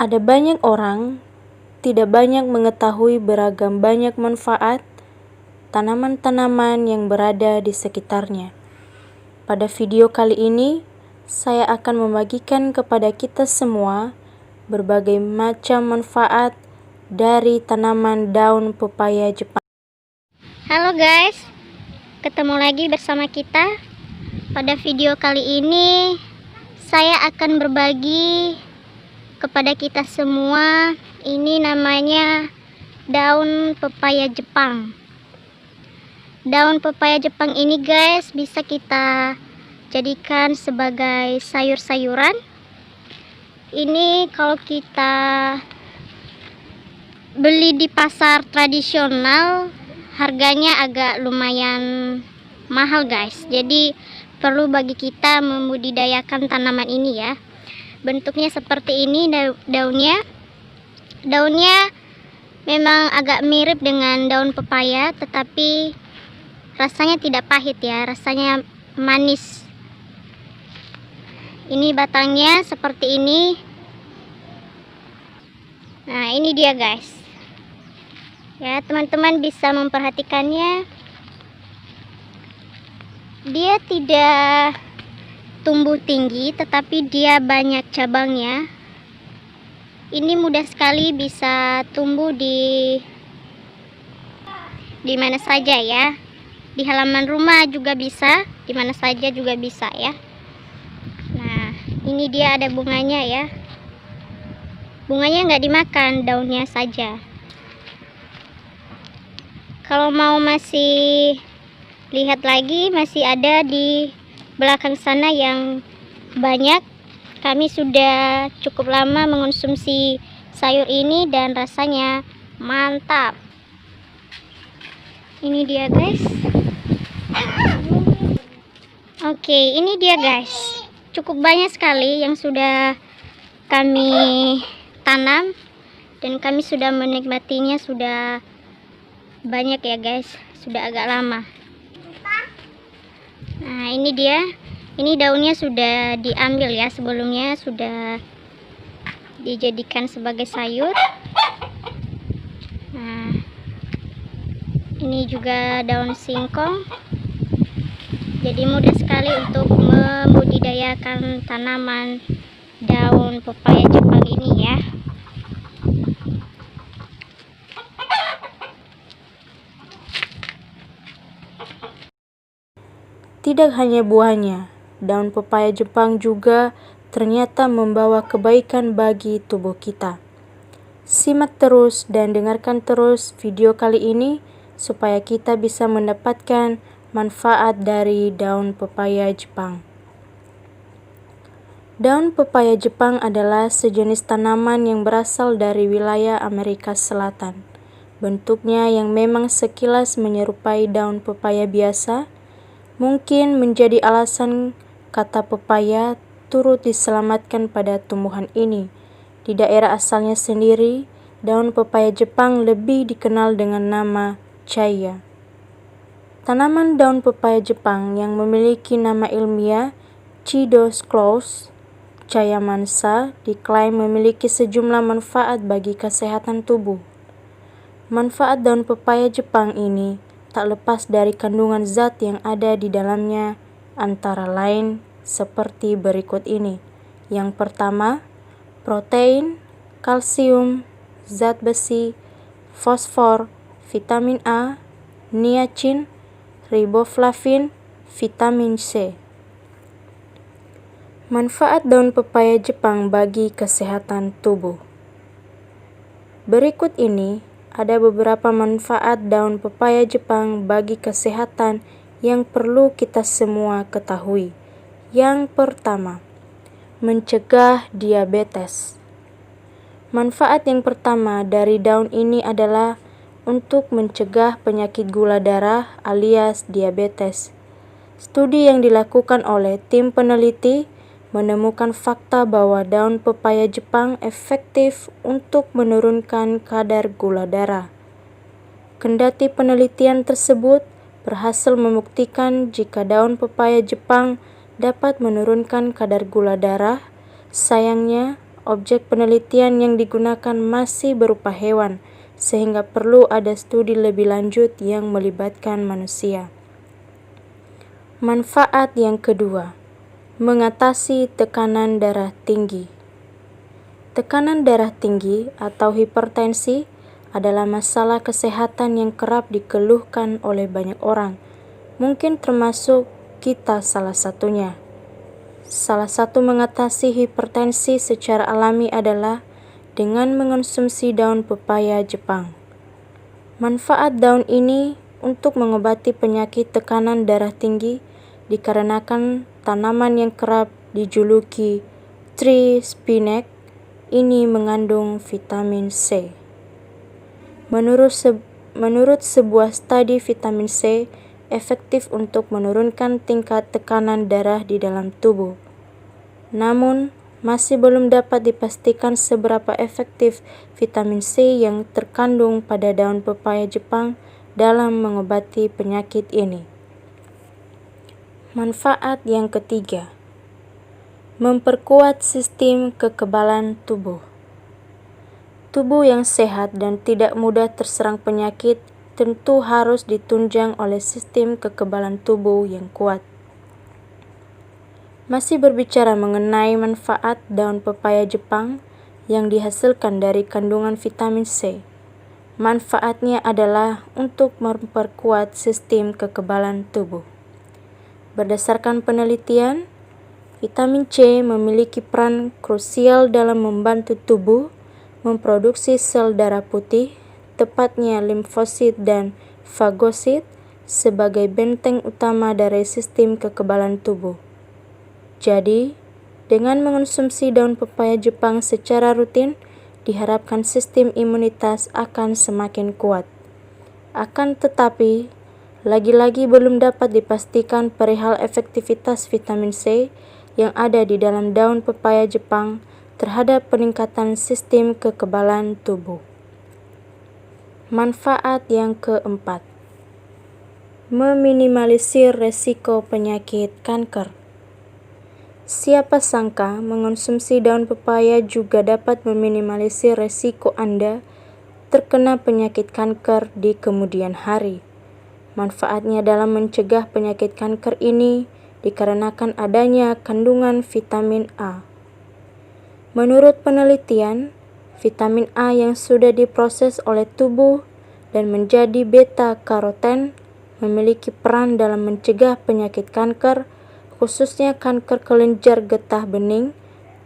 Ada banyak orang tidak banyak mengetahui beragam banyak manfaat tanaman-tanaman yang berada di sekitarnya. Pada video kali ini, saya akan membagikan kepada kita semua berbagai macam manfaat dari tanaman daun pepaya Jepang. Halo guys, ketemu lagi bersama kita. Pada video kali ini saya akan berbagi kepada kita semua. Ini namanya daun pepaya Jepang. Daun pepaya Jepang ini guys bisa kita jadikan sebagai sayur-sayuran. Ini kalau kita beli di pasar tradisional harganya agak lumayan mahal guys. Jadi perlu bagi kita membudidayakan tanaman ini ya. Bentuknya seperti ini daunnya. Daunnya memang agak mirip dengan daun pepaya, tetapi rasanya tidak pahit ya, rasanya manis. Ini batangnya seperti ini. Nah, ini dia guys. Ya, teman-teman bisa memperhatikannya. Dia tidak tumbuh tinggi, tetapi dia banyak cabangnya. Ini mudah sekali bisa tumbuh di mana saja ya. Di halaman rumah juga bisa, di mana saja juga bisa ya. Nah, ini dia ada bunganya ya. Bunganya nggak dimakan, daunnya saja. Kalau mau masih lihat lagi, masih ada di belakang sana yang banyak. Kami sudah cukup lama mengonsumsi sayur ini dan rasanya mantap. Ini dia guys. Oke, ini dia guys. Cukup banyak sekali yang sudah kami tanam dan kami sudah menikmatinya sudah banyak ya guys, sudah agak lama. Nah, ini dia. Ini daunnya sudah diambil ya, sebelumnya sudah dijadikan sebagai sayur. Nah, ini juga daun singkong. Jadi mudah sekali untuk membudidayakan tanaman daun pepaya Jepang ini ya. Tidak hanya buahnya, daun pepaya Jepang juga ternyata membawa kebaikan bagi tubuh kita. Simak terus dan dengarkan terus video kali ini supaya kita bisa mendapatkan manfaat dari daun pepaya Jepang. Daun pepaya Jepang adalah sejenis tanaman yang berasal dari wilayah Amerika Selatan. Bentuknya yang memang sekilas menyerupai daun pepaya biasa, mungkin menjadi alasan kata pepaya turut diselamatkan pada tumbuhan ini. Di daerah asalnya sendiri, daun pepaya Jepang lebih dikenal dengan nama chaya. Tanaman daun pepaya Jepang yang memiliki nama ilmiah Cidosclops chayamansa diklaim memiliki sejumlah manfaat bagi kesehatan tubuh. Manfaat daun pepaya Jepang ini tak lepas dari kandungan zat yang ada di dalamnya, antara lain seperti berikut ini. Yang pertama, protein, kalsium, zat besi, fosfor, vitamin A, niacin, riboflavin, vitamin C. Manfaat daun pepaya Jepang bagi kesehatan tubuh. Berikut ini ada beberapa manfaat daun pepaya Jepang bagi kesehatan yang perlu kita semua ketahui. Yang pertama, mencegah diabetes. Manfaat yang pertama dari daun ini adalah untuk mencegah penyakit gula darah alias diabetes. Studi yang dilakukan oleh tim peneliti menemukan fakta bahwa daun pepaya Jepang efektif untuk menurunkan kadar gula darah. Kendati penelitian tersebut berhasil membuktikan jika daun pepaya Jepang dapat menurunkan kadar gula darah, sayangnya objek penelitian yang digunakan masih berupa hewan, sehingga perlu ada studi lebih lanjut yang melibatkan manusia. Manfaat yang kedua, mengatasi tekanan darah tinggi. Tekanan darah tinggi atau hipertensi adalah masalah kesehatan yang kerap dikeluhkan oleh banyak orang, mungkin termasuk kita salah satunya. Salah satu mengatasi hipertensi secara alami adalah dengan mengonsumsi daun pepaya Jepang. Manfaat daun ini untuk mengobati penyakit tekanan darah tinggi dikarenakan tanaman yang kerap dijuluki tree spinach ini mengandung vitamin C. Menurut sebuah studi, vitamin C efektif untuk menurunkan tingkat tekanan darah di dalam tubuh. Namun, masih belum dapat dipastikan seberapa efektif vitamin C yang terkandung pada daun pepaya Jepang dalam mengobati penyakit ini. Manfaat yang ketiga, memperkuat sistem kekebalan tubuh. Tubuh yang sehat dan tidak mudah terserang penyakit tentu harus ditunjang oleh sistem kekebalan tubuh yang kuat. Masih berbicara mengenai manfaat daun pepaya Jepang yang dihasilkan dari kandungan vitamin C. Manfaatnya adalah untuk memperkuat sistem kekebalan tubuh. Berdasarkan penelitian, vitamin C memiliki peran krusial dalam membantu tubuh memproduksi sel darah putih, tepatnya limfosit dan fagosit, sebagai benteng utama dari sistem kekebalan tubuh. Jadi, dengan mengonsumsi daun pepaya Jepang secara rutin, diharapkan sistem imunitas akan semakin kuat. Akan tetapi, lagi-lagi belum dapat dipastikan perihal efektivitas vitamin C yang ada di dalam daun pepaya Jepang terhadap peningkatan sistem kekebalan tubuh. Manfaat yang keempat, meminimalisir resiko penyakit kanker. Siapa sangka mengonsumsi daun pepaya juga dapat meminimalisir resiko Anda terkena penyakit kanker di kemudian hari. Manfaatnya dalam mencegah penyakit kanker ini dikarenakan adanya kandungan vitamin A. Menurut penelitian, vitamin A yang sudah diproses oleh tubuh dan menjadi beta-karoten memiliki peran dalam mencegah penyakit kanker, khususnya kanker kelenjar getah bening,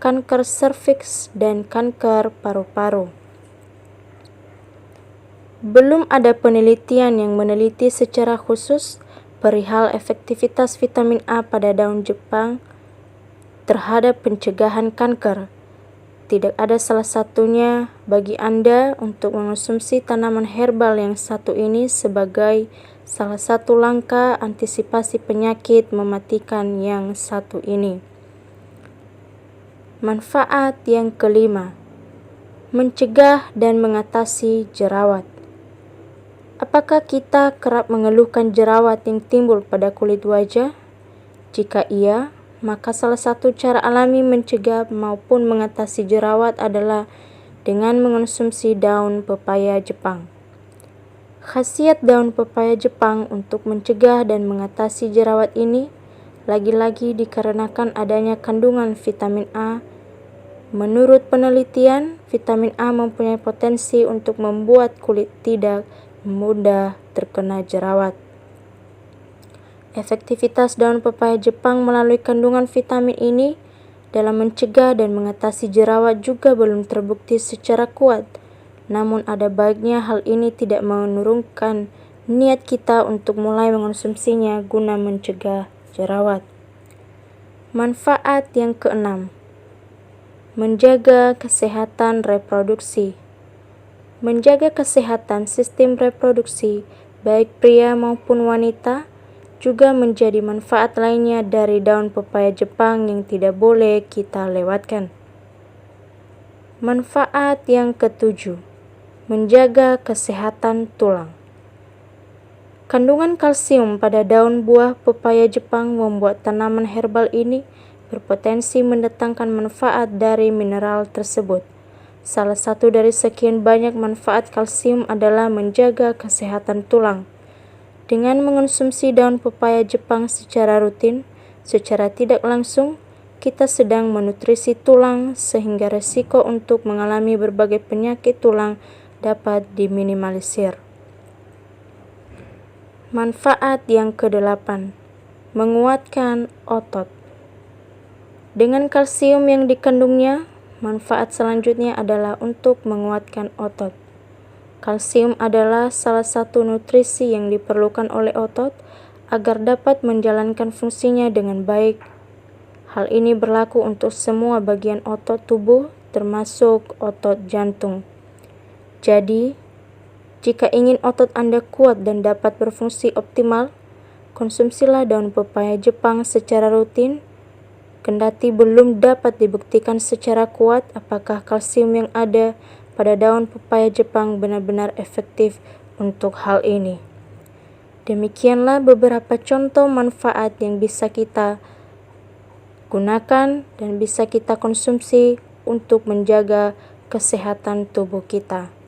kanker serviks, dan kanker paru-paru. Belum ada penelitian yang meneliti secara khusus perihal efektivitas vitamin A pada daun Jepang terhadap pencegahan kanker. Tidak ada salah satunya bagi Anda untuk mengonsumsi tanaman herbal yang satu ini sebagai salah satu langkah antisipasi penyakit mematikan yang satu ini. Manfaat yang kelima, mencegah dan mengatasi jerawat. Apakah kita kerap mengeluhkan jerawat yang timbul pada kulit wajah? Jika iya, maka salah satu cara alami mencegah maupun mengatasi jerawat adalah dengan mengonsumsi daun pepaya Jepang. Khasiat daun pepaya Jepang untuk mencegah dan mengatasi jerawat ini lagi-lagi dikarenakan adanya kandungan vitamin A. Menurut penelitian, vitamin A mempunyai potensi untuk membuat kulit tidak mudah terkena jerawat. Efektivitas daun pepaya Jepang melalui kandungan vitamin ini dalam mencegah dan mengatasi jerawat juga belum terbukti secara kuat. Namun ada baiknya hal ini tidak menurunkan niat kita untuk mulai mengonsumsinya guna mencegah jerawat. Manfaat yang keenam, menjaga kesehatan reproduksi. Menjaga kesehatan sistem reproduksi, baik pria maupun wanita, juga menjadi manfaat lainnya dari daun pepaya Jepang yang tidak boleh kita lewatkan. Manfaat yang ketujuh, menjaga kesehatan tulang. Kandungan kalsium pada daun buah pepaya Jepang membuat tanaman herbal ini berpotensi mendatangkan manfaat dari mineral tersebut. Salah satu dari sekian banyak manfaat kalsium adalah menjaga kesehatan tulang. Dengan mengonsumsi daun pepaya Jepang secara rutin, secara tidak langsung, kita sedang menutrisi tulang sehingga resiko untuk mengalami berbagai penyakit tulang dapat diminimalisir. Manfaat yang ke-8, menguatkan otot. Dengan kalsium yang dikandungnya, manfaat selanjutnya adalah untuk menguatkan otot. Kalsium adalah salah satu nutrisi yang diperlukan oleh otot agar dapat menjalankan fungsinya dengan baik. Hal ini berlaku untuk semua bagian otot tubuh, termasuk otot jantung. Jadi, jika ingin otot Anda kuat dan dapat berfungsi optimal, konsumsilah daun pepaya Jepang secara rutin. Kendati belum dapat dibuktikan secara kuat apakah kalsium yang ada pada daun pepaya Jepang benar-benar efektif untuk hal ini. Demikianlah beberapa contoh manfaat yang bisa kita gunakan dan bisa kita konsumsi untuk menjaga kesehatan tubuh kita.